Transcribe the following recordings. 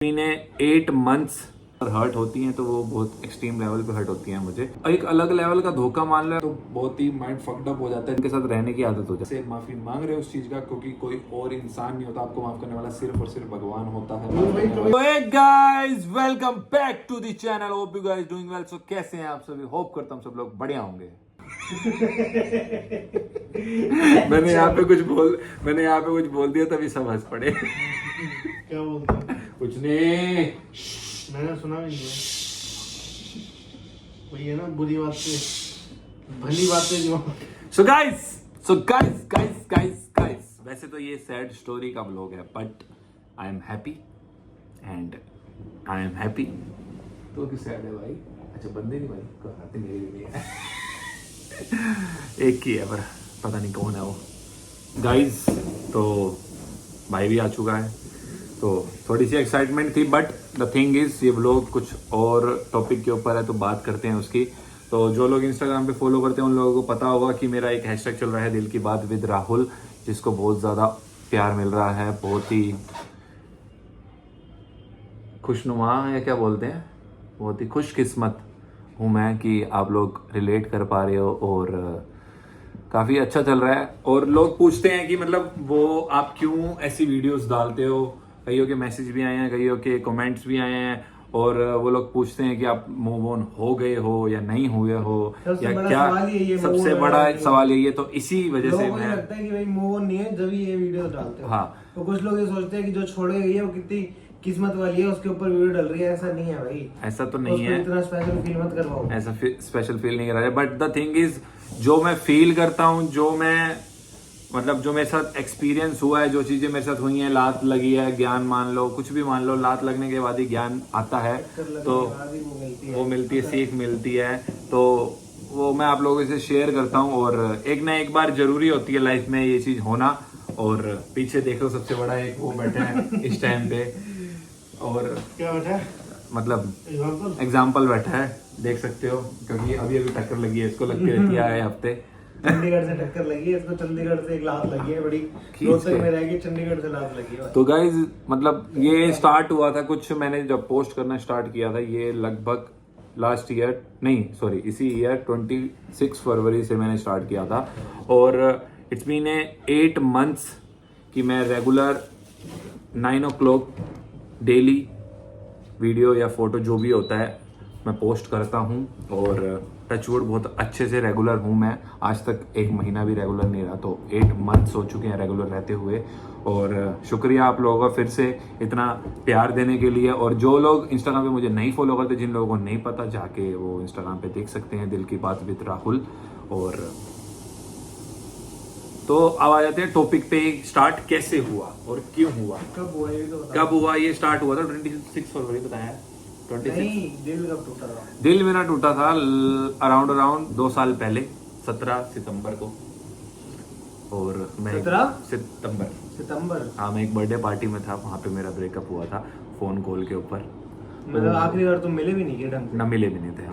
महीने 8 मंथ्स पर हर्ट होती हैं तो वो बहुत एक्सट्रीम लेवल पे हर्ट होती हैं मुझे। एक अलग लेवल का धोखा मान लो तो बहुत ही माइंड फक्ड अप हो जाता है। इनके साथ रहने की आदत हो जाती है। माफी मांग रहे हो उस चीज का, क्योंकि कोई और इंसान नहीं होता आपको माफ करने वाला, सिर्फ और सिर्फ भगवान होता है। Hey guys, welcome back to the channel. Hope you guys doing well. So कैसे हैं आप सभी? होप करता हूँ सब लोग बढ़िया होंगे। मैंने यहाँ पे कुछ बोल दिया तभी सब हंस पड़े। क्या बोलते? कुछ नहीं, मैंने सुना भी नहीं है। वही है ना, बुरी बात से भली बातें जो। So guys, वैसे तो ये सैड स्टोरी का व्लॉग है, but I am happy and I am happy. तो क्यों सैड है भाई? अच्छा बंदे नहीं भाई, कहते मेरे भी नहीं है। एक ही है पर पता नहीं कौन है वो। गाइस तो भाई भी आ चुका है, तो थोड़ी सी एक्साइटमेंट थी, बट द थिंग इज ये व्लॉग कुछ और टॉपिक के ऊपर है, तो बात करते हैं उसकी। तो जो लोग इंस्टाग्राम पे फॉलो करते हैं उन लोगों को पता होगा कि मेरा एक हैशटैग चल रहा है दिल की बात विद राहुल, जिसको बहुत ज़्यादा प्यार मिल रहा है। बहुत ही खुशनुमा या क्या बोलते हैं, बहुत ही खुशकिस्मत हूँ मैं कि आप लोग रिलेट कर पा रहे हो, और काफ़ी अच्छा चल रहा है। और लोग पूछते हैं कि मतलब वो आप क्यों ऐसी वीडियोस डालते हो। कईयों के मैसेज भी आए हैं, कईयों के कमेंट्स भी आए हैं, और वो लोग पूछते हैं कि आप मूव ऑन हो गए हो या नहीं हुए हो या क्या। सबसे बड़ा सवाल यही है, तो इसी वजह से मैं लगता है कि भाई मूव ऑन नहीं है जब ये वीडियो डालते हो। हाँ, तो कुछ लोग ये सोचते हैं कि जो छोड़ गई है वो कितनी किस्मत वाली है, उसके ऊपर वीडियो डल रही है। ऐसा नहीं है भाई, ऐसा तो नहीं है, इतना स्पेशल फील मत करवाओ। ऐसा स्पेशल फील नहीं करा है। बट द थिंग इज, जो मैं फील करता हूँ, जो मेरे साथ एक्सपीरियंस हुआ है, जो चीजें मेरे साथ हुई हैं, लात लगी है, ज्ञान मान लो, कुछ भी मान लो, लात लगने के बाद ही ज्ञान आता है, तो वो मिलती है, सीख मिलती है। तो वो मैं आप लोगों से शेयर करता हूँ, और एक ना एक बार जरूरी होती है लाइफ में ये चीज होना। और पीछे देखो सबसे बड़ा एक वो बैठा है इस टाइम पे, और क्या बैठा है? मतलब एग्जाम्पल बैठा है, देख सकते हो, क्योंकि अभी टक्कर लगी है इसको, लगती रहती है आए हफ्ते। चंडीगढ़ से टक्कर लगी है इसको, चंडीगढ़ से एक लात लगी है, बड़ी रोहतक में रहेगी, चंडीगढ़ से लात लगी है। तो गाइज मतलब ये स्टार्ट हुआ था कुछ, मैंने जब पोस्ट करना स्टार्ट किया था ये लगभग लास्ट ईयर, नहीं सॉरी इसी ईयर 26 फरवरी से मैंने स्टार्ट किया था। और इट्स बीन 8 मंथ्स कि मैं रेगुलर 9 o'clock डेली वीडियो या फोटो जो भी होता है मैं पोस्ट करता हूँ। और टचवुड बहुत अच्छे से रेगुलर हूँ मैं, आज तक एक महीना भी रेगुलर नहीं रहा, तो 8 मंथ्स हो चुके हैं रेगुलर रहते हुए। और शुक्रिया आप लोगों का फिर से इतना प्यार देने के लिए। और जो लोग इंस्टाग्राम पे मुझे नहीं फॉलो करते, जिन लोगों को नहीं पता, जाके वो इंस्टाग्राम पे देख सकते हैं दिल की बात विद राहुल। और तो अब आ जाते हैं टॉपिक पे, स्टार्ट कैसे हुआ और क्यों हुआ, कब हुआ ये स्टार्ट हुआ था 26 फरवरी बताया। 26 दिल कब टूटा था? दिल मेरा टूटा था अराउंड 2 साल पहले, 17 सितंबर को। और मैं 17 सितंबर, हाँ, मैं एक बर्थडे पार्टी में था, वहाँ पे मेरा ब्रेकअप हुआ था फोन कॉल के ऊपर। मतलब आखिरी बार तुम मिले भी नहीं थे ढंग से? ना मिले भी नहीं थे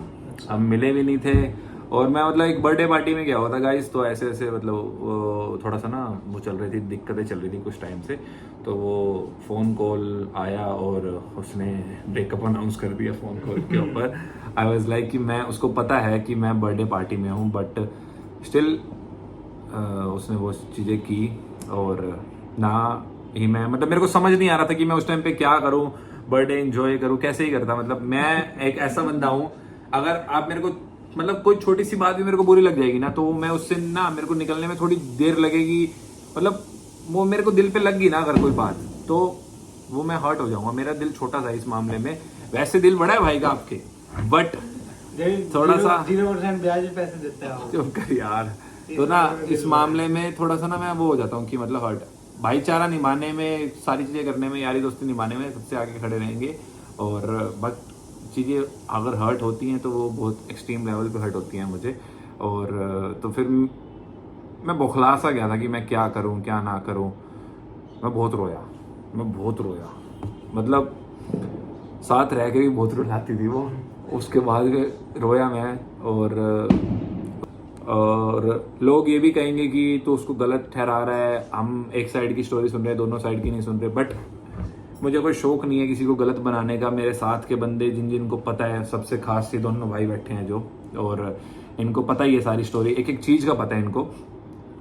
हम मिले भी नहीं थे। और मैं मतलब एक बर्थडे पार्टी में गया हुआ था गाइस, तो ऐसे ऐसे मतलब थोड़ा सा ना वो चल रही थी, दिक्कतें चल रही थी कुछ टाइम से, तो वो फ़ोन कॉल आया और उसने ब्रेकअप अनाउंस कर दिया फ़ोन कॉल के ऊपर। आई वाज लाइक कि मैं, उसको पता है कि मैं बर्थडे पार्टी में हूँ, बट स्टिल उसने वो चीज़ें की। और ना ही मैं, मतलब मेरे को समझ नहीं आ रहा था कि मैं उस टाइम पे क्या करूँ, बर्थडे एंजॉय करूँ, कैसे ही करता। मतलब मैं एक ऐसा बंदा हूँ, अगर आप मेरे को मतलब कोई छोटी सी बात भी मेरे को बुरी लग जाएगी ना, तो मैं उससे ना, मेरे को निकलने में थोड़ी देर लगेगी, मतलब वो मेरे को दिल पे लग गई ना अगर कोई बात, तो वो मैं हर्ट हो जाऊंगा। मेरा दिल छोटा सा इस मामले में, वैसे दिल बड़ा है भाई का आपके, बट थोड़ा सा 0% ब्याज पे पैसे देते हैं। चुप कर यार। तो ना इस मामले में थोड़ा सा ना मैं वो हो जाता हूँ कि मतलब हर्ट, भाईचारा निभाने में, सारी चीजें करने में, यारी दोस्ती निभाने में सबसे आगे खड़े रहेंगे। और बट चीज़ें अगर हर्ट होती हैं तो वो बहुत एक्सट्रीम लेवल पे हर्ट होती हैं मुझे। और तो फिर मैं बौखला सा गया था कि मैं क्या करूं क्या ना करूं। मैं बहुत रोया, मतलब साथ रह के भी बहुत रुलाती थी वो, उसके बाद रोया मैं। और लोग ये भी कहेंगे कि तो उसको गलत ठहरा रहा है, हम एक साइड की स्टोरी सुन रहे हैं, दोनों साइड की नहीं सुन रहे। बट मुझे कोई शौक नहीं है किसी को गलत बनाने का। मेरे साथ के बंदे जिनको पता है, सबसे खास ये दोनों भाई बैठे हैं जो, और इनको पता ही है सारी स्टोरी, एक एक चीज़ का पता है इनको,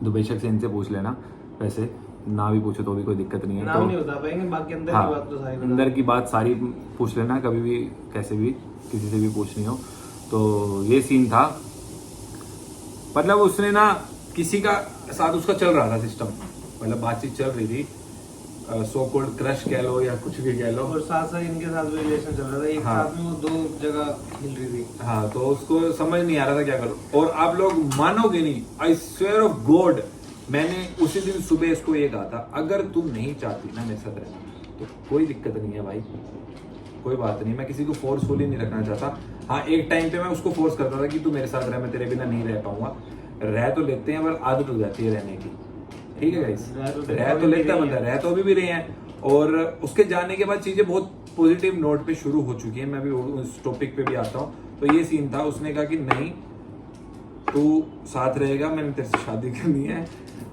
तो बेशक से इनसे पूछ लेना। वैसे ना भी पूछो तो भी कोई दिक्कत नहीं है। नाम तो नहीं बता पाएंगे, बाकी अंदर हाँ, की बात तो सारी अंदर की बात सारी पूछ लेना, कभी भी कैसे भी किसी से भी पूछनी हो। तो ये सीन था, मतलब उसने ना किसी का साथ उसका चल रहा था सिस्टम, मतलब बातचीत चल रही थी, सो कॉल्ड क्रश कह लो या कुछ भी कह लो, और साथ साथ इनके साथ भी रिलेशन चल रहा था, एक हाँ। साथ में वो 2 जगह हिल रही थी। हाँ, तो उसको समझ नहीं आ रहा था क्या करो। और आप लोग मानोगे नहीं, आई स्वेयर ऑफ गॉड, मैंने उसी दिन सुबह इसको ये कहा था, अगर तुम नहीं चाहती ना मेरे साथ रहना तो कोई दिक्कत नहीं है भाई, कोई बात नहीं, मैं किसी को फोर्सफुली नहीं रखना चाहता। हाँ, एक टाइम पे मैं उसको फोर्स करता था कि तू मेरे साथ रह, मैं तेरे बिना नहीं रह पाऊंगा। रह तो लेते हैं पर आदत हो जाती है रहने की, ठीक है गाइस, रह तो लेता है बंदा, रह तो अभी भी रहे हैं। और उसके जाने के बाद चीजें बहुत पॉजिटिव नोट पे शुरू हो चुकी है, मैं भी उस टॉपिक पे भी आता हूँ। तो ये सीन था, उसने कहा कि नहीं तू साथ रहेगा, मैंने तेरे से शादी करनी है।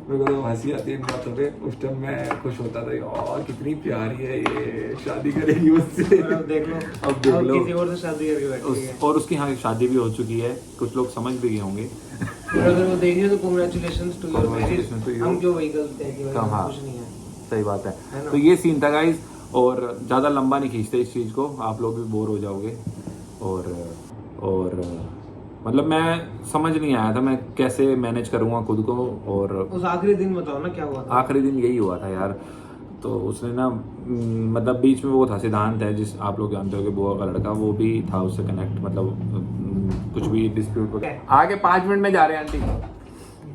मेरे को तो हंसी आती है इन बातों पे, उस टाइम मैं खुश होता था यार कितनी प्यारी है ये, शादी करेगी मुझसे। और अब देख लो, अब देख लो किसी और से शादी करके बैठी है। और उसकी हाँ शादी भी हो चुकी है, कुछ लोग समझ भी गए होंगे। और अगर वो देख रही है तो congratulations to your marriage. Congratulations to you. हम क्यों वही गलत है कि भाई हाँ, कुछ नहीं है। सही बात है है ना? तो ये सीन था गाइज, और ज़्यादा लंबा नहीं खींचते इस चीज़ को, आप लोग भी बोर हो जाओगे। और मतलब मैं समझ नहीं आया था मैं कैसे मैनेज करूँगा खुद को। और उस आखिरी दिन बताओ ना क्या हुआ था। आखिरी दिन यही हुआ था यार, तो उसने ना मतलब बीच में वो था सिद्धांत है, जिस आप लोग जानते हो कि बुआ का लड़का, वो भी था उससे कनेक्ट, मतलब कुछ भी डिस्प्यूट आगे 5 मिनट में जा रहे हैं आंटी।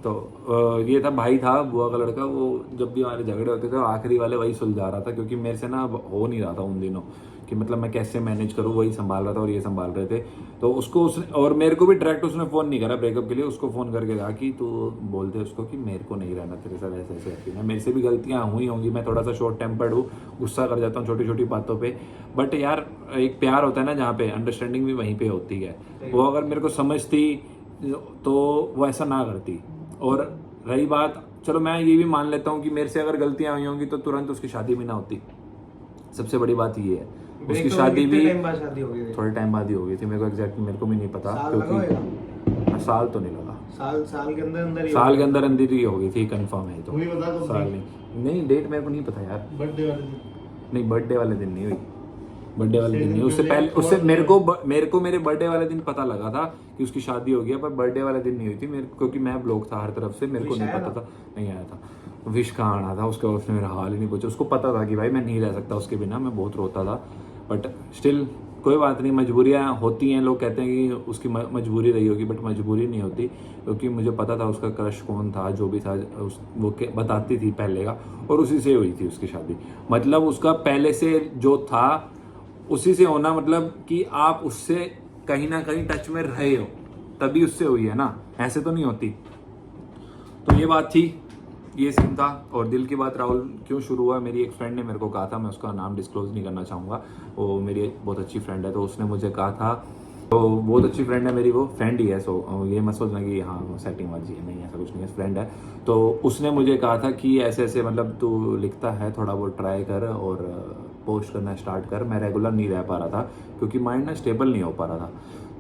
तो ये था भाई था बुआ का लड़का, वो जब भी हमारे झगड़े होते थे आखिरी वाले वही सुलझा रहा था, क्योंकि मेरे से ना हो नहीं रहा था उन दिनों कि मतलब मैं कैसे मैनेज करूँ, वही संभाल रहा था और ये संभाल रहे थे। तो उसको उसने, और मेरे को भी डायरेक्ट उसने फ़ोन नहीं करा ब्रेकअप के लिए, उसको फ़ोन करके कहा कि तू बोलते उसको कि मेरे को नहीं रहना तेरे साथ ऐसे ऐसे ऐसे। मेरे से भी गलतियाँ हुई होंगी, मैं थोड़ा सा शॉर्ट टेम्पर्ड हूँ, गुस्सा कर जाता हूँ छोटी छोटी बातों पे, बट यार एक प्यार होता है ना जहाँ पे, अंडरस्टैंडिंग भी वहीं पे होती है। वो अगर मेरे को समझती तो वो ऐसा ना करती। और रही बात, चलो मैं ये भी मान लेता हूँ कि मेरे से अगर गलतियाँ हुई होंगी तो तुरंत उसकी शादी भी ना होती, सबसे बड़ी बात ये है। उसकी शादी भी शादी हो गई थी। थोड़े टाइम बाद ही हो गई थी, मेरे को एग्जैक्ट मेरे को भी नहीं पता, साल लगा क्योंकि साल तो नहीं लगा, साल के अंदर ही साल के अंदर अंदर ही हो गई थी, कंफर्म है। तो वही बता दो, साल नहीं डेट मेरे को नहीं पता यार, बर्थडे वाले दिन नहीं बर्थडे वाले दिन नहीं हुई, बर्थडे वाले दिन नहीं, उससे पहले, उससे मेरे को मेरे बर्थडे वाले दिन पता लगा था कि उसकी शादी हो गया, पर बर्थडे वाले दिन नहीं हुई थी मेरे, क्योंकि मैं ब्लॉक था हर तरफ से, मेरे को नहीं पता था, नहीं आया था विश कहाँ आना था उसका, उसने मेरा हाल ही नहीं पूछा। उसको पता था कि भाई मैं नहीं रह सकता उसके बिना, मैं बहुत रोता था, बट स्टिल कोई बात नहीं, मजबूरियाँ होती हैं। लोग कहते हैं कि उसकी मजबूरी रही होगी, बट मजबूरी नहीं होती, क्योंकि मुझे पता था उसका क्रश कौन था, जो भी था वो बताती थी पहले का, और उसी से हुई थी उसकी शादी। मतलब उसका पहले से जो था उसी से होना, मतलब कि आप उससे कहीं ना कहीं टच में रहे हो तभी उससे हुई है ना, ऐसे तो नहीं होती। तो ये बात थी, ये सीन था। और दिल की बात राहुल क्यों शुरू हुआ, मेरी एक फ्रेंड ने मेरे को कहा था, मैं उसका नाम डिस्क्लोज नहीं करना चाहूँगा, वो मेरी एक बहुत अच्छी फ्रेंड है, तो उसने मुझे कहा था, तो बहुत अच्छी फ्रेंड है मेरी, वो फ्रेंड ही है, सो ये मत सोचना कि हाँ सेटिंग बाजी है, नहीं ऐसा कुछ नहीं है, फ्रेंड है। तो उसने मुझे कहा था कि ऐसे ऐसे मतलब तू लिखता है थोड़ा बहुत ट्राई कर और पोस्ट करना स्टार्ट कर। मैं रेगुलर नहीं रह पा रहा था क्योंकि माइंड ना स्टेबल नहीं हो पा रहा था।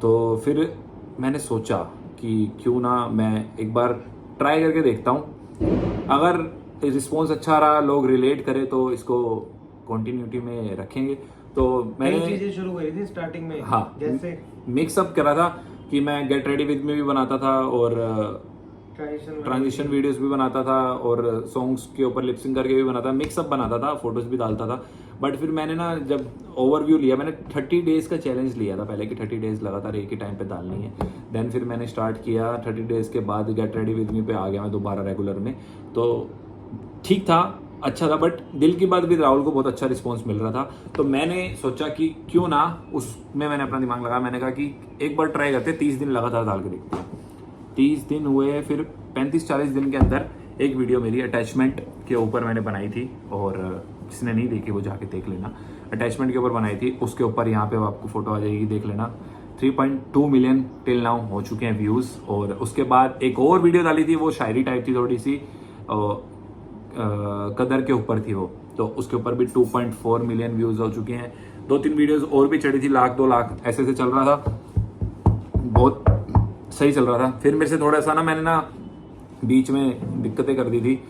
तो फिर मैंने सोचा कि क्यों ना मैं एक बार ट्राई करके देखता हूँ, अगर रिस्पॉन्स अच्छा रहा, लोग रिलेट करें तो इसको कंटिन्यूटी में रखेंगे। तो मैंने चीजें शुरू करी थी स्टार्टिंग में, हाँ जैसे मिक्सअप करा था कि मैं गेट रेडी विद में भी बनाता था और ट्रांजिशन वीडियोस भी बनाता था और सॉन्ग्स के ऊपर लिपसिंग करके भी बनाता था, मिक्सअप बनाता था, फोटोज भी डालता था। बट फिर मैंने ना जब ओवरव्यू लिया, मैंने 30 डेज का चैलेंज लिया था पहले कि 30 डेज लगातार एक ही टाइम पे डालनी है। देन फिर मैंने स्टार्ट किया, 30 डेज के बाद गेट रेडी विद मी पे आ गया मैं दोबारा रेगुलर में। तो ठीक था, अच्छा था, बट दिल की बात भी राहुल को बहुत अच्छा रिस्पॉन्स मिल रहा था। तो मैंने सोचा कि क्यों ना उसमें मैंने अपना दिमाग लगाया, मैंने कहा कि एक बार ट्राई करते, 30 दिन लगातार डाल के देखते हैं। 30 दिन हुए, फिर 35-40 दिन के अंदर एक वीडियो मेरी अटैचमेंट के ऊपर मैंने बनाई थी, और जिसने नहीं देखी वो जाके देख लेना, अटैचमेंट के ऊपर बनाई थी। उसके ऊपर यहाँ पे आपको फोटो आ जाएगी, देख लेना। 3.2 मिलियन टिल नाउ हो चुके हैं व्यूज़। और उसके बाद एक और वीडियो डाली थी, वो शायरी टाइप थी थोड़ी सी, कदर के ऊपर थी वो, तो उसके ऊपर भी 2.4 मिलियन व्यूज़ हो चुके हैं। 2-3 वीडियोस और भी चढ़ी थी, 1 लाख 2 लाख ऐसे ऐसे चल रहा था, बहुत सही चल रहा था। फिर मेरे से थोड़ा सा ना मैंने ना बीच में दिक्कतें कर दी थी।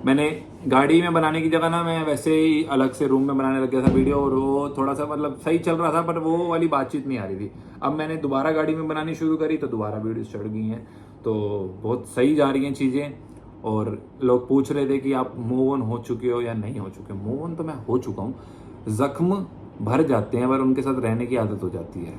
मैंने गाड़ी में बनाने की जगह ना मैं वैसे ही अलग से रूम में बनाने लग गया था वीडियो, और वो थोड़ा सा मतलब सही चल रहा था, पर वो वाली बातचीत नहीं आ रही थी। अब मैंने दोबारा गाड़ी में बनानी शुरू करी तो दोबारा वीडियोस चढ़ गई हैं, तो बहुत सही जा रही हैं चीज़ें। और लोग पूछ रहे थे कि आप मूव ऑन हो चुके हो या नहीं हो चुके। मूव ऑन तो मैं हो चुका हूँ, जख्म भर जाते हैं पर उनके साथ रहने की आदत हो जाती है।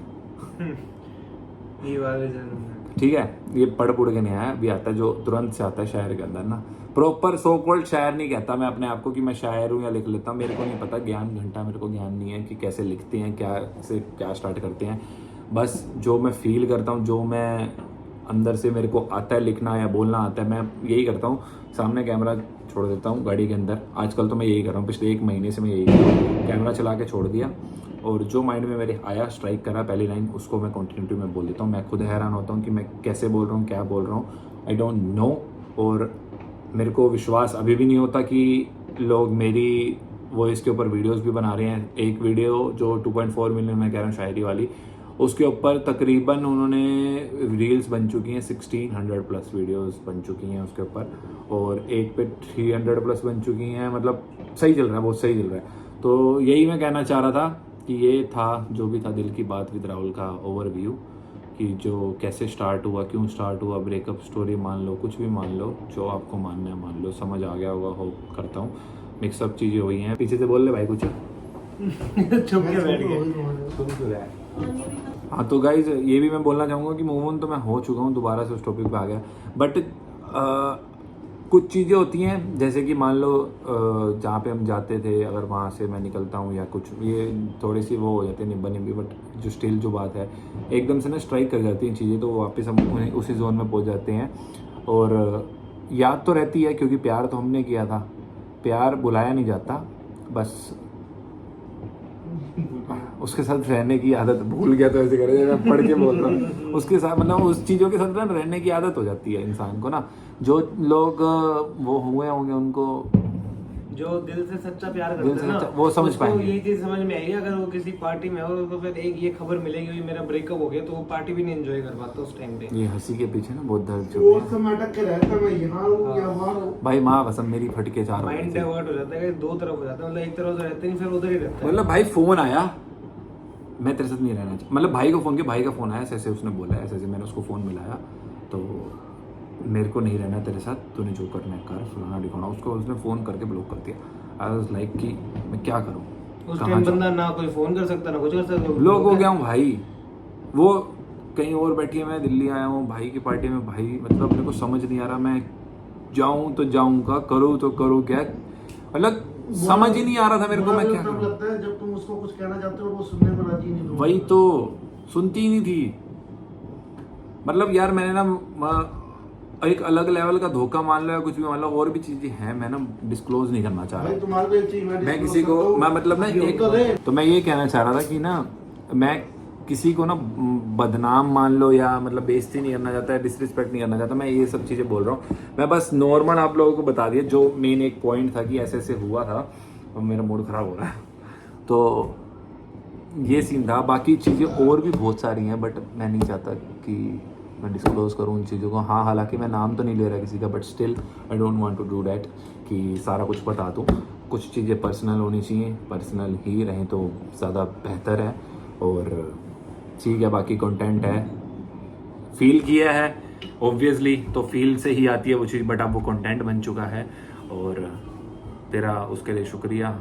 ये वाले जन्म में ठीक है, ये पढ़ के नहीं आया, अभी आता है जो तुरंत से आता है शायर के अंदर ना। प्रॉपर सो कॉल्ड शायर नहीं कहता मैं अपने आप को कि मैं शायर हूँ या लिख लेता हूँ, मेरे को नहीं पता, ज्ञान घंटा मेरे को ज्ञान नहीं है कि कैसे लिखते हैं, क्या से क्या स्टार्ट करते हैं। बस जो मैं फील करता हूँ, जो मैं अंदर से मेरे को आता है लिखना या बोलना आता है, मैं यही करता हूँ। सामने कैमरा छोड़ देता हूँ गाड़ी के अंदर, आजकल तो मैं यही कर रहा हूँ, पिछले 1 महीने से मैं यही कर रहा हूँ। कैमरा चला के छोड़ दिया और जो माइंड में मेरे आया, स्ट्राइक करा पहली लाइन, उसको मैं कंटिन्यूटी में बोल देता हूँ। मैं खुद हैरान होता हूँ कि मैं कैसे बोल रहा हूँ, क्या बोल रहा हूँ, आई डोंट नो। और मेरे को विश्वास अभी भी नहीं होता कि लोग मेरी वॉइस के ऊपर वीडियोस भी बना रहे हैं। एक वीडियो जो 2.4 मिलियन मैं कह रहा हूँ शायरी वाली, उसके ऊपर तकरीबन उन्होंने रील्स बन चुकी हैं, 1600 प्लस वीडियोस बन चुकी हैं उसके ऊपर, और एक पे 300 प्लस बन चुकी हैं। मतलब सही चल रहा है, बहुत सही चल रहा है। तो यही मैं कहना चाह रहा था कि ये था जो भी था दिल की बात विद राहुल का ओवरव्यू, कि जो कैसे स्टार्ट हुआ, क्यों स्टार्ट हुआ, ब्रेकअप स्टोरी मान लो, कुछ भी मान लो, जो आपको मानना है मान लो। समझ आ गया होगा, होप करता हूँ। मिक्सअप चीज़ें हुई हैं। पीछे से बोल ले भाई कुछ। चुप के बैठ गए। हाँ तो गाइज ये भी मैं बोलना चाहूँगा कि मूव ऑन तो मैं हो चुका हूँ, दोबारा से उस टॉपिक पे आ गया। बट कुछ चीज़ें होती हैं, जैसे कि मान लो जहाँ पे हम जाते थे, अगर वहाँ से मैं निकलता हूँ या कुछ, ये थोड़ी सी वो हो जाती है निब्बा निब्बी, बट जो स्टिल जो बात है एकदम से ना स्ट्राइक कर जाती हैं चीज़ें, तो वापस हम उसी जोन में पहुँच जाते हैं। और याद तो रहती है क्योंकि प्यार तो हमने किया था, प्यार बुलाया नहीं जाता, बस उसके साथ रहने की आदत, भूल गया तो ऐसे करे मैं पढ़ के बोल रहा हूँ, उसके साथ मतलब उस चीज़ों के साथ ना रहने की आदत हो जाती है इंसान को ना। जो लोग वो हुए होंगे उनको, जो दिल से सच्चा प्यार करते हैं ना, वो समझ उसको पाएंगे। यही चीज समझ में आएगी। अगर वो किसी पार्टी में हो और उसको फिर एक ये खबर मिलेगी कि मेरा ब्रेकअप हो गया, तो वो पार्टी भी नहीं एंजॉय कर पाता उस टाइम पे। ये हंसी के पीछे ना बहुत दर्द छुपा वो है। सब नाटक के रहता मैं यहाँ हूँ या वहाँ हूँ। भाई माँ कसम मेरी फटके चार हो गई माइंड थी। डाइवर्ट हो जाता है, दो तरफ हो जाता है, मतलब एक तरफ तो रहते नहीं, फिर उधर ही रहता है। मतलब भाई फोन आया, मैं तेरे साथ नहीं रहना चाहिए, मतलब भाई को फोन किया, भाई का फोन आया, ऐसे ऐसे उसने बोला, ऐसे ऐसे मैंने उसको फोन मिलाया, तो मेरे को नहीं रहना तेरे साथ, तूने जो करना है कर, फलाना ढिकाना। उसको उसने फ़ोन करके ब्लॉक कर दिया। आई वाज लाइक कि मैं क्या करूँ, उस टाइम बंदा ना कोई फोन कर सकता ना कुछ कर सकता, ब्लॉक हो गया हूँ भाई। वो कहीं और बैठी है, मैं दिल्ली आया हूँ भाई की पार्टी में, भाई मतलब मेरे को समझ नहीं आ रहा, मैं जाऊँ तो जाऊँगा, करूँ तो करूँ क्या, मतलब समझ ही नहीं आ रहा था मेरे को मैं क्या करूँ। लगता है जब तुम उसको कुछ कहना चाहते हो वो सुनने में राजी नहीं होती। वही तो, सुनती ही नहीं थी। मतलब यार मैंने ना एक अलग लेवल का धोखा मान लो या कुछ भी मान लो, और भी चीजें हैं मैं ना डिस्क्लोज नहीं करना चाह भाई रहा। तुम्हारे को एक चीज मैं किसी को मैं मतलब ना एक तो मैं ये कहना चाह रहा था कि ना मैं किसी को ना बदनाम मान लो या मतलब बेइज्जती नहीं करना चाहता है, डिसरिस्पेक्ट नहीं करना चाहता, मैं ये सब चीज़ें बोल रहा हूँ। मैं बस नॉर्मल आप लोगों को बता दिया जो मेन एक पॉइंट था कि ऐसे ऐसे हुआ था और मेरा मूड खराब हो रहा है, तो ये सीन था। बाकी चीज़ें और भी बहुत सारी हैं बट मैं नहीं चाहता कि मैं डिस्क्लोज करूँ उन चीज़ों को। हाँ हालांकि मैं नाम तो नहीं ले रहा किसी का, but still I don't want to do that कि सारा कुछ बता दूँ। कुछ चीज़ें पर्सनल होनी चाहिए, पर्सनल ही रहें तो ज़्यादा बेहतर है। और ठीक है, बाकी कंटेंट है, फील किया है ऑब्वियसली, तो फील से ही आती है वो चीज़, बट अब वो कंटेंट बन चुका है और तेरा उसके लिए शुक्रिया।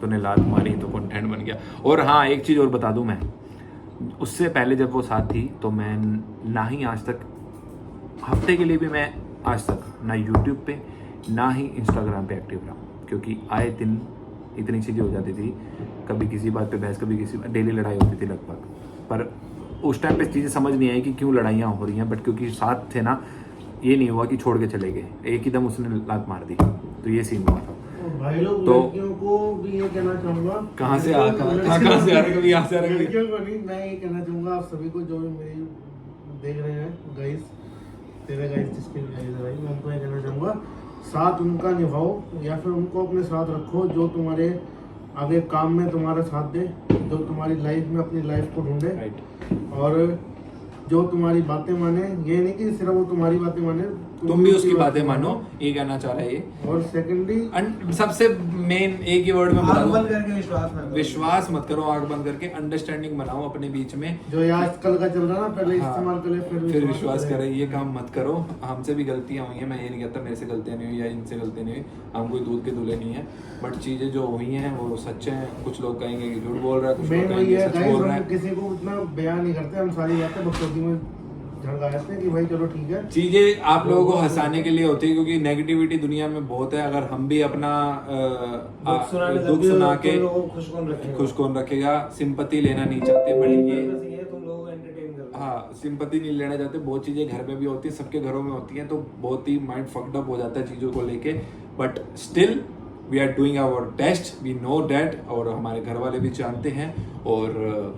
तूने लात मारी तो कंटेंट बन गया। और हाँ एक चीज़ और बता दूँ, मैं उससे पहले जब वो साथ थी तो मैं ना ही आज तक हफ्ते के लिए भी मैं आज तक ना यूट्यूब पे ना ही इंस्टाग्राम पे एक्टिव रहा, क्योंकि आए दिन इतनी चीज़ें हो जाती थी, कभी किसी बात पे बहस, कभी किसी डेली लड़ाई होती थी लगभग। पर उस टाइम पे चीज़ें समझ नहीं आई कि क्यों लड़ाइयाँ हो रही हैं, बट क्योंकि साथ थे ना, ये नहीं हुआ कि छोड़ के चले गए, एक ही दम उसने लात मार दी, तो ये सीन हुआ था। भाई लोग तो लड़कियों को भी ये कहना चाहूंगा, कहाँ से आ रहे, कभी यहाँ से आ रहे, लड़कियों को नहीं, मैं ये कहना चाहूंगा आप सभी को जो मेरी देख रहे हैं गाइस, तेरे गाइस जिसके भी गाइस है भाई, मैं उनको ये कहना चाहूंगा साथ उनका निभाओ या फिर उनको अपने साथ रखो जो तुम्हारे आगे काम में तुम्हारा साथ दे, जो तुम्हारी लाइफ में अपनी लाइफ को ढूंढे राइट। और जो तुम्हारी बातें माने। ये नहीं कि सिर्फ वो तुम्हारी बातें माने, तुम भी उसकी बातें मानो, ये कहना चाह रहा है ये। और सेकेंडली सबसे मेन एक ही वर्ड में बता आंख बंद दूं, करके विश्वास ना करो। विश्वास मत करो, आंख बंद करके अंडरस्टैंडिंग बनाओ अपने बीच में। जो ये आजकल का चल रहा है ना, पहले हाँ, इस्तेमाल करे फिर विश्वास करें, ये काम मत करो। हमसे भी गलतियां हुई हैं, मैं ये नहीं कहता मेरे से गलतियां नहीं हुई या इनसे गलतियां नहीं हुई, हम कोई दूध के दूल्हे नहीं है, बट चीजें जो हुई हैं वो सच हैं। कुछ लोग कहेंगे कि झूठ बोल रहा है, कुछ लोग मेन वही कहेंगे है सच गाइस, बोल रहा हम है। किसी को उतना बयान नहीं करते, हम सारी बातें बकचोदी में झड़का देते हैं कि भाई चलो ठीक है। चीजें आप लोगों को हंसाने के लिए होती है, क्योंकि नेगेटिविटी दुनिया में बहुत है। अगर हम भी अपना दुख सुना के खुश कौन रखेगा, सिंपत्ति लेना नहीं चाहते, बट ये तुम लोगों को एंटरटेन कर हाँ सिंपत्ति नहीं लेना चाहते। बहुत चीजें घर में भी होती है, सबके घरों में होती हैं, तो बहुत ही माइंड फक्ड अप हो जाता है चीजों को लेके। But still we are doing our best, we know that, और हमारे घर वाले भी जानते हैं। और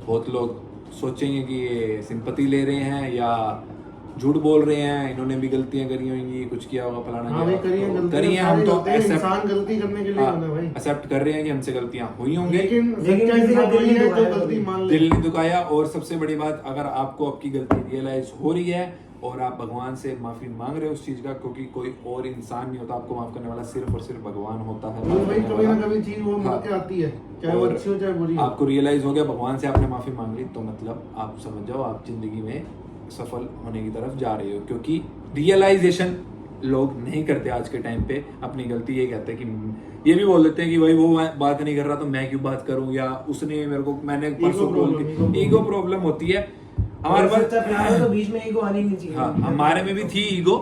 बहुत लोग सोचेंगे कि ये सिंपत्ति ले रहे हैं या झूठ बोल रहे हैं, इन्होंने भी गलतियां करी होंगी, कुछ किया होगा, फलाना हाँ भाई, करिए तो गलतियां, करिए, हम तो सारे होते हैं, इंसान गलती करने के लिए होना है भाई। एक्सेप्ट कर रहे हैं कि हमसे गलतियां हुई होंगी, लेकिन लेकिन सच्चा किसी का इंसान दिल वही नहीं है दुखाया जो गलती कभी। मान ले। दिल नहीं दुखाया। और सबसे बड़ी बात, अगर आपको आपकी गलती रियलाइज हो रही है और आप भगवान से माफी मांग रहे हो उस चीज का, क्योंकि कोई और इंसान नहीं होता आपको माफ करने वाला, सिर्फ और सिर्फ भगवान होता है वो माफ भाई करने कभी ना वाला। कभी चीज वो हाँ। मुड़ के आती है, चाहे वो और अच्छी हो चाहे बुरी हो। आपको रियलाइज हो गया, भगवान से आपने माफी मांग ली, तो मतलब आप समझ जाओ आप जिंदगी में सफल होने की तरफ जा रहे हो। क्योंकि रियलाइजेशन लोग नहीं करते आज के टाइम पे अपनी गलती। ये कहते हैं कि ये भी बोल देते हैं कि भाई वो बात नहीं कर रहा तो मैं क्यों बात करूं, या उसने मेरे को, मैंने परसों बोल के, ईगो प्रॉब्लम होती है हमारे पास। सच्चा प्यार हो तो बीच में ईगो आनी नहीं चाहिए। हाँ, हमारे में भी थी ईगो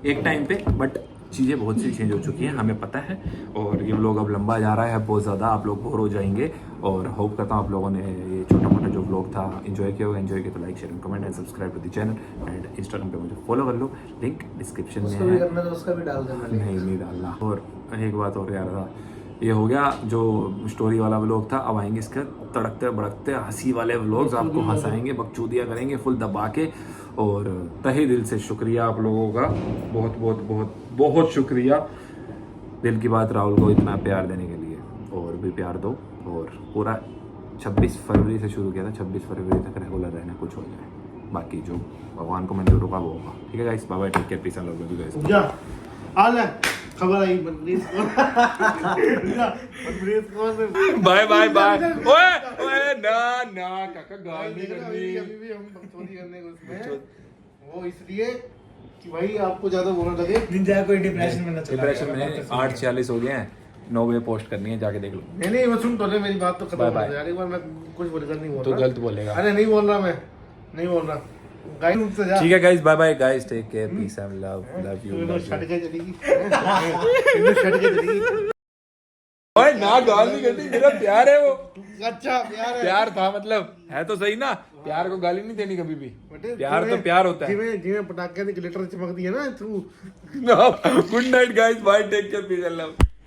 एक टाइम पे, बट चीज़ें बहुत सी चेंज हो चुकी हैं, हमें पता है। और ये व्लॉग अब लंबा जा रहा है बहुत ज़्यादा, आप लोग बोर हो जाएंगे। और होप करता हूँ आप लोगों ने ये छोटा मोटा जो व्लॉग था एंजॉय किया होगा। एंजॉय किया तो like share and comment and subscribe to the channel and Instagram पे मुझे फॉलो कर लो, लिंक डिस्क्रिप्शन में उसको भी है। करना तो उसका भी डाल देना। नहीं डालना। और एक बात और यार था, ये हो गया जो स्टोरी वाला व्लॉग था, अब आएंगे इसके तड़कते भड़कते हंसी वाले व्लॉग्स, आपको हंसाएंगे, बकचोदियाँ करेंगे फुल दबा के। और तहे दिल से शुक्रिया आप लोगों का, बहुत बहुत बहुत बहुत शुक्रिया। दिल की बात राहुल को इतना प्यार देने के लिए, और भी प्यार दो। और पूरा 26 फरवरी से शुरू किया था, 26 फरवरी तक रेगुलर रहना, कुछ हो जाए, बाकी जो भगवान को मंजूर होगा वो होगा। ठीक है guys, bye bye, take care, peace and love you guys. जा आ ले, खबर आई मनप्रीत कौन मनप्रीत कौन बाय बाय बाय। ओए ओए ना काका गाल नहीं करनी। अभी भी हम बकचोदी करने को उसमें, वो इसलिए कि भाई आपको ज्यादा बोलना लगे। निंजा कोई डिप्रेशन में ना चला डिप्रेशन जाए। में 8:46 हो गए हैं, 9 बजे पोस्ट करनी है, जाके देख लो। नहीं वो सुन तो ले, मेरी बात तो खत्म Bye कर bye. दे यार, एक बार मैं कुछ बोलकर नहीं बोल तो रहा। गलत बोलेगा। अरे नहीं बोल रहा, मैं नहीं बोल रहा गाइस, मुझसे जा। ठीक है guys, bye bye guys, take care, peace and love you. तू छट के चलेगी तू छट के चलेगी। ओए ना गाल नहीं करनी, मेरा प्यार है वो। अच्छा प्यार है, प्यार था मतलब, है तो सही ना, प्यार को गाली नहीं देनी कभी भी, बेटे, प्यार तो जिਵੇਂ- प्यार होता है। जिਵੇਂ पटाखे की glitter चमकती है ना, तू good night guys, bye, take care, peace and love.